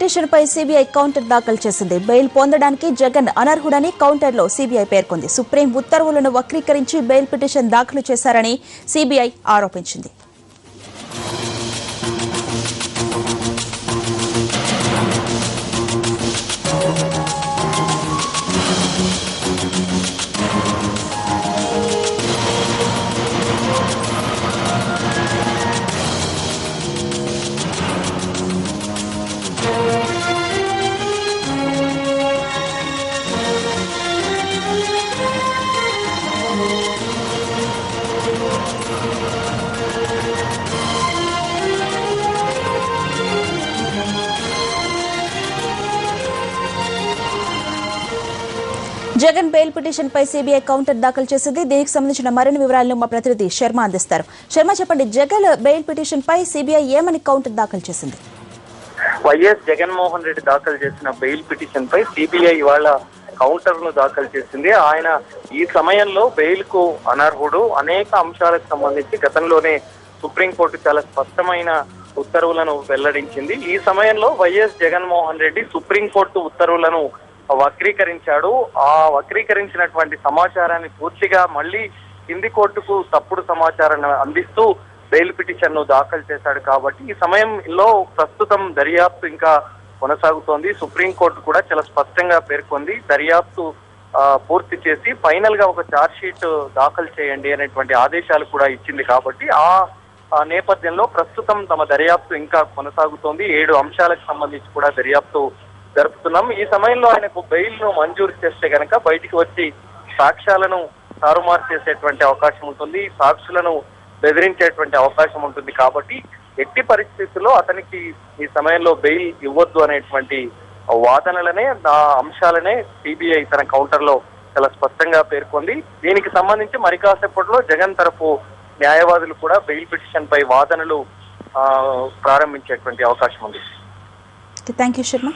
Petition పై CBI counter దాఖలు చేసింది. Bail పొందడానికి జగన్ అనర్హుడని కౌంటర్లో సిబిఐ పేర్కొంది. సుప్రీం ఉత్తర్వులను వక్రీకరించి బెయిల్ పిటిషన్ దాఖలు చేశారని సిబిఐ ఆరోపించింది. జగన్ బెయిల్ పిటిషన్ పై సిబిఐ కౌంటర్ దాఖలు చేసింది. దీనికి సంబంధించిన మరిన్ని వివరాలను మా ప్రతినిధి శర్మ అందిస్తారు. శర్మ, చెప్పండి, జగన్ బెయిల్ పిటిషన్ పై సిబిఐ ఏమని కౌంటర్ దాఖలు చేసింది? వైఎస్ జగన్మోహన్ రెడ్డి దాఖలు చేసిన బెయిల్ పిటిషన్ పై సిబిఐ ఇవాళ కౌంటర్ ను దాఖలు చేసింది. ఆయన ఈ సమయంలో బెయిల్ కు అనర్హుడు. అనేక అంశాలకు సంబంధించి గతంలోనే సుప్రీంకోర్టు చాలా స్పష్టమైన ఉత్తర్వులను వెల్లడించింది. ఈ సమయంలో వైఎస్ జగన్మోహన్ రెడ్డి సుప్రీంకోర్టు ఉత్తర్వులను వక్రీకరించాడు. ఆ వక్రీకరించినటువంటి సమాచారాన్ని పూర్తిగా మళ్ళీ కింది కోర్టుకు తప్పుడు సమాచారాన్ని అందిస్తూ బెయిల్ పిటిషన్ ను దాఖలు చేశాడు. కాబట్టి ఈ సమయంలో ప్రస్తుతం దర్యాప్తు ఇంకా కొనసాగుతోంది. సుప్రీంకోర్టు కూడా చాలా స్పష్టంగా పేర్కొంది, దర్యాప్తు పూర్తి చేసి ఫైనల్ గా ఒక ఛార్జ్ షీట్ దాఖలు చేయండి అనేటువంటి ఆదేశాలు కూడా ఇచ్చింది. కాబట్టి ఆ నేపథ్యంలో ప్రస్తుతం తమ దర్యాప్తు ఇంకా కొనసాగుతోంది. 7 అంశాలకు సంబంధించి కూడా దర్యాప్తు జరుపుతున్నాం. ఈ సమయంలో ఆయనకు బెయిల్ ను మంజూరు చేస్తే గనక బయటికి వచ్చి సాక్ష్యాలను తారుమారు చేసేటువంటి అవకాశం ఉంటుంది, సాక్షులను బెదిరించేటువంటి అవకాశం ఉంటుంది. కాబట్టి ఎట్టి పరిస్థితుల్లో అతనికి ఈ సమయంలో బెయిల్ ఇవ్వద్దు అనేటువంటి వాదనలనే, ఆ అంశాలనే సిబిఐ తన కౌంటర్ లో చాలా స్పష్టంగా పేర్కొంది. దీనికి సంబంధించి మరి కాసేపట్లో జగన్ తరఫు న్యాయవాదులు కూడా బెయిల్ పిటిషన్ పై వాదనలు ప్రారంభించేటువంటి అవకాశం ఉంది. Thank you Sharma.